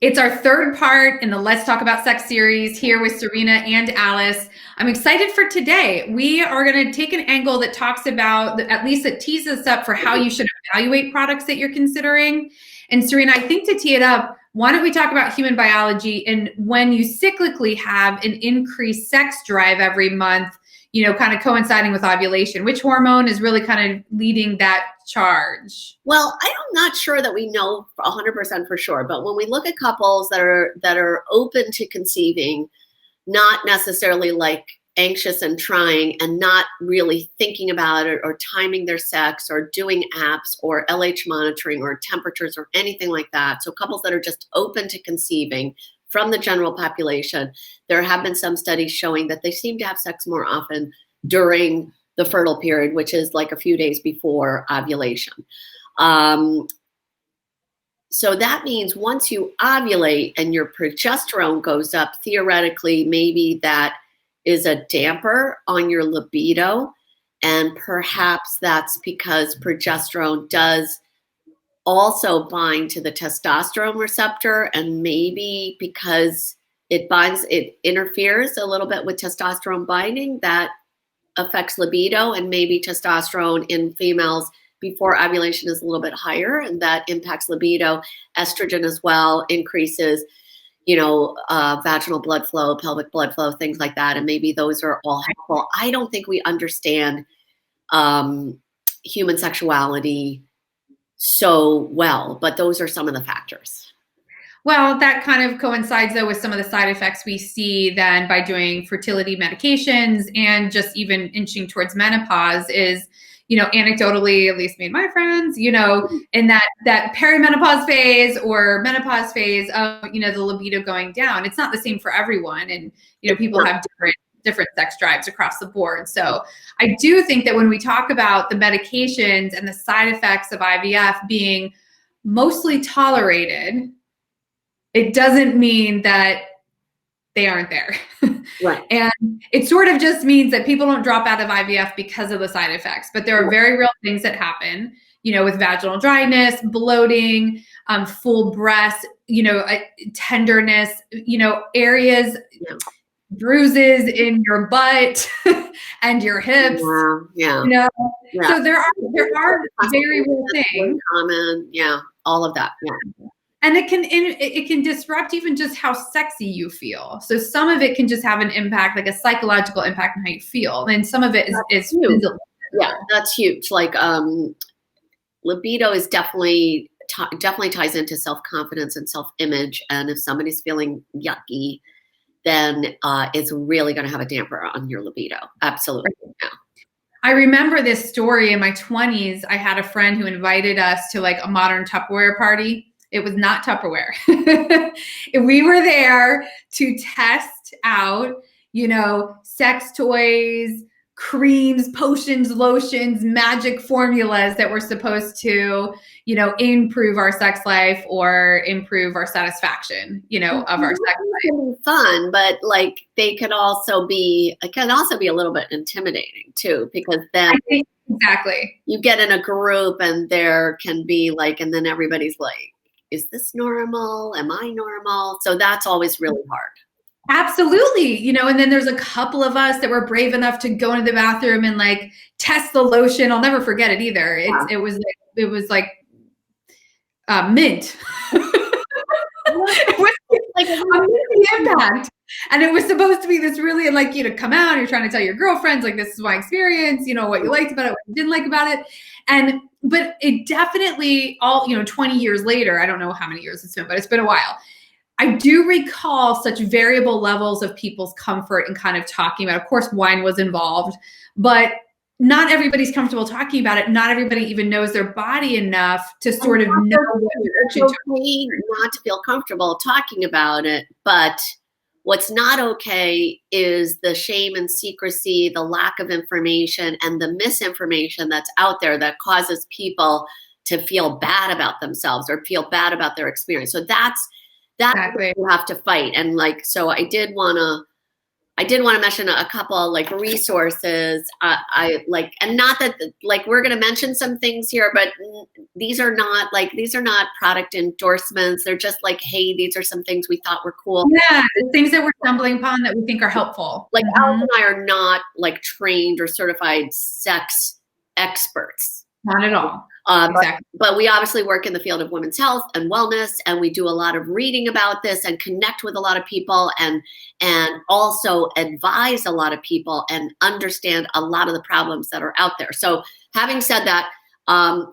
It's our third part in the Let's Talk About Sex series here with Serena and Alice. I'm excited for today. We are going to take an angle that talks about, at least it tees us up for how you should evaluate products that you're considering. And Serena, I think to tee it up, why don't we talk about human biology and when you cyclically have an increased sex drive every month, kind of coinciding with ovulation, which hormone is really kind of leading that charge? Well, I'm not sure that we know 100% for sure, but when we look at couples that are open to conceiving, not necessarily like anxious and trying and not really thinking about it or timing their sex or doing apps or LH monitoring or temperatures or anything like that. So couples that are just open to conceiving from the general population, there have been some studies showing that they seem to have sex more often during the fertile period, which is like a few days before ovulation. So that means once you ovulate and your progesterone goes up, theoretically, maybe that is a damper on your libido. And perhaps that's because progesterone does also bind to the testosterone receptor, and maybe because it interferes a little bit with testosterone binding, that affects libido, and maybe testosterone in females before ovulation is a little bit higher, and that impacts libido. Estrogen as well increases, vaginal blood flow, pelvic blood flow, things like that, and maybe those are all helpful. I don't think we understand human sexuality so well, but those are some of the factors. Well, that kind of coincides, though, with some of the side effects we see then by doing fertility medications and just even inching towards menopause is, anecdotally, at least me and my friends, in that perimenopause phase or menopause phase of, the libido going down. It's not the same for everyone. And, people have different sex drives across the board. So I do think that when we talk about the medications and the side effects of IVF being mostly tolerated, it doesn't mean that they aren't there. Right. And it sort of just means that people don't drop out of IVF because of the side effects, but there are very real things that happen, with vaginal dryness, bloating, full breast, tenderness, areas, bruises in your butt and your hips. Yeah. So there are very real things. Common, all of that. Yeah. And it can disrupt even just how sexy you feel. So some of it can just have an impact, like a psychological impact on how you feel. And some of it is physical. Yeah, that's huge. Like libido is definitely ties into self-confidence and self-image. And if somebody's feeling yucky, then it's really going to have a damper on your libido. Absolutely. Yeah. I remember this story in my 20s. I had a friend who invited us to like a modern Tupperware party. It was not Tupperware. We were there to test out, sex toys, creams, potions, lotions, magic formulas that were supposed to, improve our sex life or improve our satisfaction, of our sex life. Fun, but like it can also be a little bit intimidating too, because then exactly you get in a group and there can be like, and then everybody's like, is this normal? Am I normal? So that's always really hard. Absolutely. And then there's a couple of us that were brave enough to go into the bathroom and like test the lotion. I'll never forget it either. It was like mint. It was like a minty impact. And it was supposed to be this really like, come out, you're trying to tell your girlfriends, like, this is my experience, what you liked about it, what you didn't like about it. But it definitely 20 years later, I don't know how many years it's been, but it's been a while. I do recall such variable levels of people's comfort and kind of talking about, of course, wine was involved, but not everybody's comfortable talking about it. Not everybody even knows their body enough to sort of know what it's okay not to feel comfortable talking about it, but what's not okay is the shame and secrecy, the lack of information, and the misinformation that's out there that causes people to feel bad about themselves or feel bad about their experience. So that's exactly what you have to fight. And like, so I did want to I did want to mention a couple like resources. I like, and not that like we're going to mention some things here, but these are not product endorsements. They're just like, hey, these are some things we thought were cool. Yeah, the things that we're stumbling upon that we think are helpful. Like Alice and I are not like trained or certified sex experts. Not at all. Exactly. But we obviously work in the field of women's health and wellness, and we do a lot of reading about this and connect with a lot of people and also advise a lot of people and understand a lot of the problems that are out there. So having said that, I'm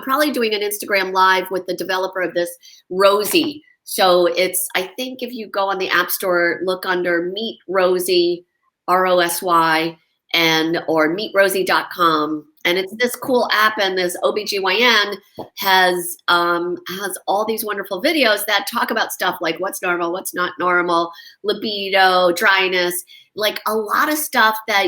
probably doing an Instagram live with the developer of this, Rosie. So I think if you go on the App Store, look under Meet Rosie, ROSY, or meetrosie.com. And it's this cool app, and this OBGYN has all these wonderful videos that talk about stuff like what's normal, what's not normal, libido, dryness, like a lot of stuff that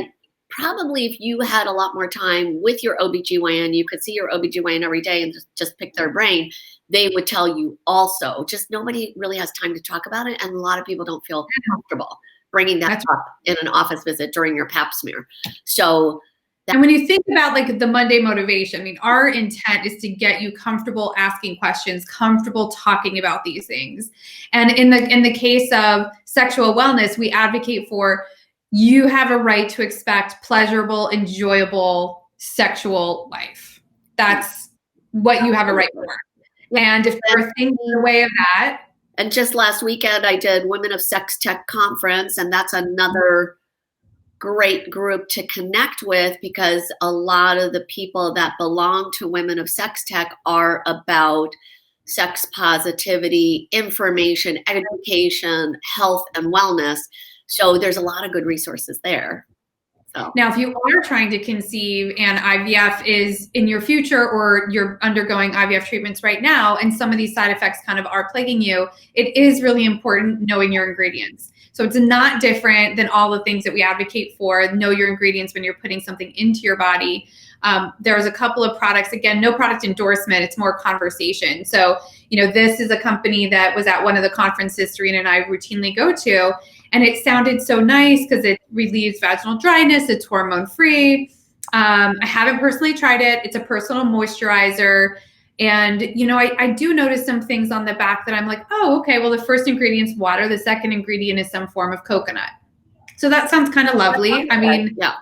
probably if you had a lot more time with your OBGYN, you could see your OBGYN every day and just pick their brain, they would tell you also. Just nobody really has time to talk about it, and a lot of people don't feel comfortable bringing that up in an office visit during your pap smear. So and when you think about like the Monday motivation, I mean, our intent is to get you comfortable asking questions, comfortable talking about these things. And in the case of sexual wellness, we advocate for you have a right to expect pleasurable, enjoyable sexual life. That's what you have a right for. And if there are things in the way of that. And just last weekend, I did Women of Sex Tech Conference, and that's another great group to connect with, because a lot of the people that belong to Women of Sex Tech are about sex positivity, information, education, health, and wellness. So there's a lot of good resources there. So. Now, if you are trying to conceive and IVF is in your future, or you're undergoing IVF treatments right now, and some of these side effects kind of are plaguing you, it is really important knowing your ingredients. So it's not different than all the things that we advocate for. Know your ingredients when you're putting something into your body. There's a couple of products, again, no product endorsement, it's more conversation. So, this is a company that was at one of the conferences Serena and I routinely go to, and it sounded so nice because it relieves vaginal dryness, it's hormone-free. I haven't personally tried it. It's a personal moisturizer. And, I do notice some things on the back that I'm like, oh, okay, well, the first ingredient's water. The second ingredient is some form of coconut. So that sounds kind of lovely. I mean, yeah.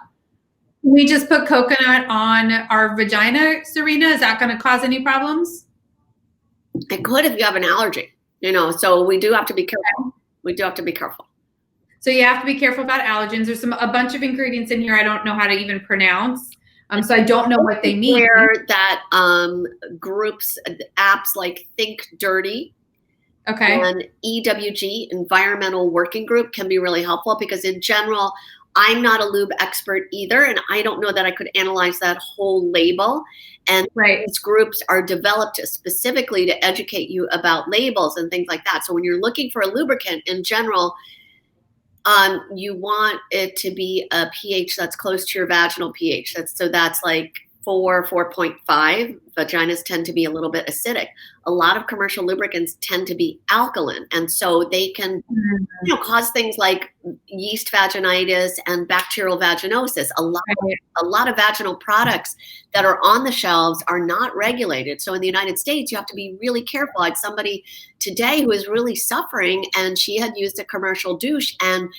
We just put coconut on our vagina, Serena. Is that going to cause any problems? It could if you have an allergy, so we do have to be careful. We do have to be careful. So you have to be careful about allergens. There's a bunch of ingredients in here I don't know how to even pronounce. So I don't know what they mean. Where that groups, apps like Think Dirty, and EWG, Environmental Working Group, can be really helpful, because in general, I'm not a lube expert either, and I don't know that I could analyze that whole label. And these groups are developed specifically to educate you about labels and things like that. So when you're looking for a lubricant in general, you want it to be a pH that's close to your vaginal pH. That's like 4.5. Vaginas tend to be a little bit acidic. A lot of commercial lubricants tend to be alkaline, and so they can cause things like yeast vaginitis and bacterial vaginosis. A lot of vaginal products that are on the shelves are not regulated. So in the United States, you have to be really careful. I had somebody today who was really suffering, and she had used a commercial douche, and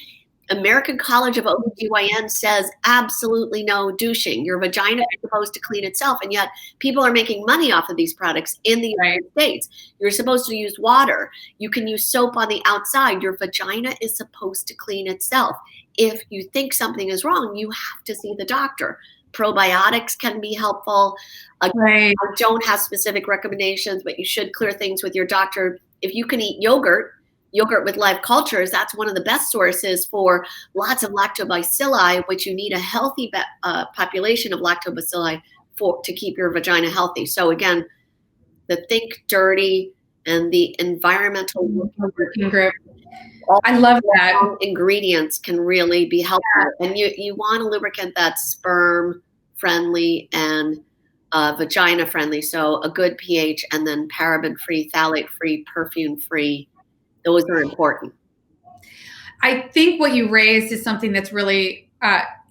American College of OBGYN says absolutely no douching. Your vagina is supposed to clean itself, and yet people are making money off of these products in the United States. You're supposed to use water. You can use soap on the outside. Your vagina is supposed to clean itself. If you think something is wrong, you have to see the doctor. Probiotics can be helpful. I don't have specific recommendations, but you should clear things with your doctor. If you can eat yogurt with live cultures, that's one of the best sources for lots of lactobacilli, which you need a healthy population of lactobacilli to keep your vagina healthy. So again, the Think Dirty and the Environmental Working Group. I love that. Ingredients can really be helpful. And you want a lubricant that's sperm friendly and vagina friendly. So a good pH, and then paraben free, phthalate free, perfume free. Those are important. I think what you raised is something that's really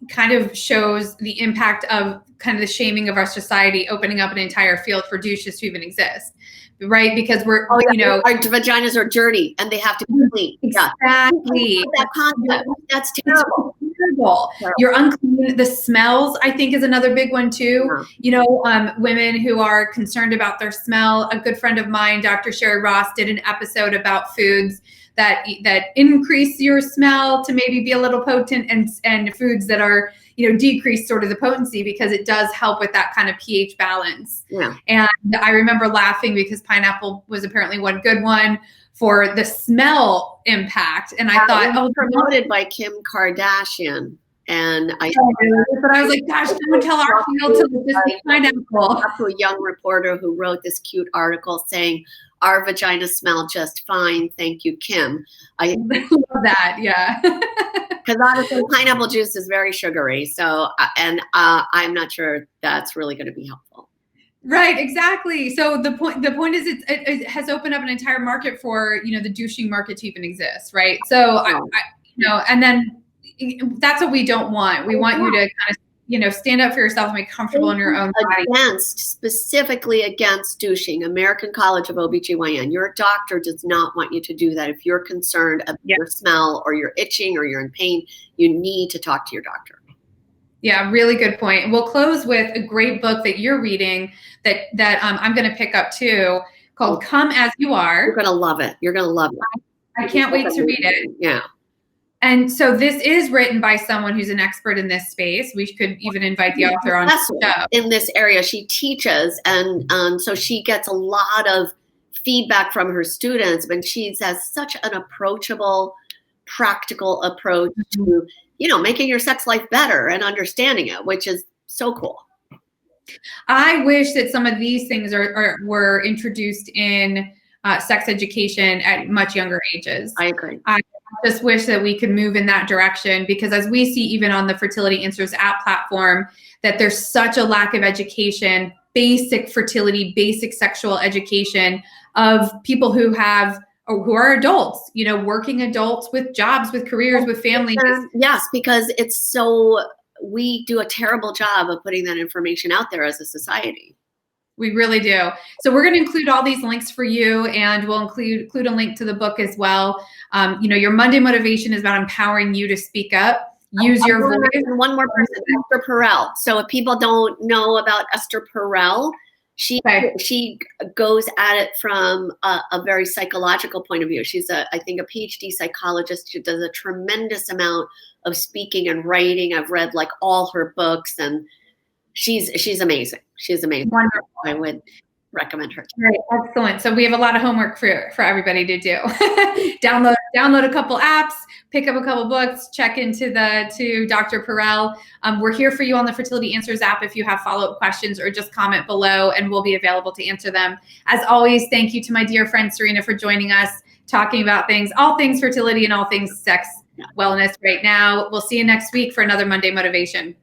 kind of shows the impact of kind of the shaming of our society, opening up an entire field for douches to even exist, right? Because we're, our vaginas are dirty and they have to be clean. Exactly. That concept, that's terrible. Terrible. You're unclean. The smells, I think, is another big one too. Women who are concerned about their smell. A good friend of mine, Dr. Sherry Ross, did an episode about foods that increase your smell to maybe be a little potent, and foods that are, decrease sort of the potency, because it does help with that kind of pH balance. Yeah. And I remember laughing because pineapple was apparently one good one for the smell impact. And I thought, it was promoted by Kim Kardashian. And I was like, gosh, don't tell our field to just eat pineapple. To a young reporter who wrote this cute article saying, our vaginas smell just fine. Thank you, Kim. I love that. Yeah. Because honestly, pineapple juice is very sugary. So, I'm not sure that's really going to be helpful. Right, exactly. So the point is it has opened up an entire market for, the douching market to even exist, right? So and then that's what we don't want. We want you to kind of, stand up for yourself and be comfortable in your own body. Specifically against douching, American College of OBGYN. Your doctor does not want you to do that. If you're concerned about your smell or you're itching or you're in pain, you need to talk to your doctor. Yeah, really good point. We'll close with a great book that you're reading that I'm going to pick up too, called Come As You Are. You're going to love it. You're going to love it. I can't wait to read it. Yeah. And so this is written by someone who's an expert in this space. We could even invite the author on the show. In this area, she teaches, and so she gets a lot of feedback from her students, but she has such an approachable, practical approach to, making your sex life better and understanding it, which is so cool. I wish that some of these things were introduced in sex education at much younger ages. I agree. I just wish that we could move in that direction, because as we see even on the Fertility Answers app platform, that there's such a lack of education, basic fertility, basic sexual education of people who are adults, working adults with jobs, with careers, with families. Yes, because we do a terrible job of putting that information out there as a society. We really do. So we're going to include all these links for you, and we'll include a link to the book as well. Your Monday motivation is about empowering you to speak up, use your voice. One more person, Esther Perel. So if people don't know about Esther Perel, she goes at it from a very psychological point of view. She's I think a PhD psychologist. She does a tremendous amount of speaking and writing. I've read like all her books, and she's amazing. She's amazing. Wonderful. I would recommend her. Right, excellent. So we have a lot of homework for everybody to do. download a couple apps, pick up a couple books, check into to Dr. Perel. We're here for you on the Fertility Answers app if you have follow-up questions, or just comment below and we'll be available to answer them. As always, thank you to my dear friend Serena for joining us, talking about all things fertility and all things sex wellness right now. We'll see you next week for another Monday Motivation.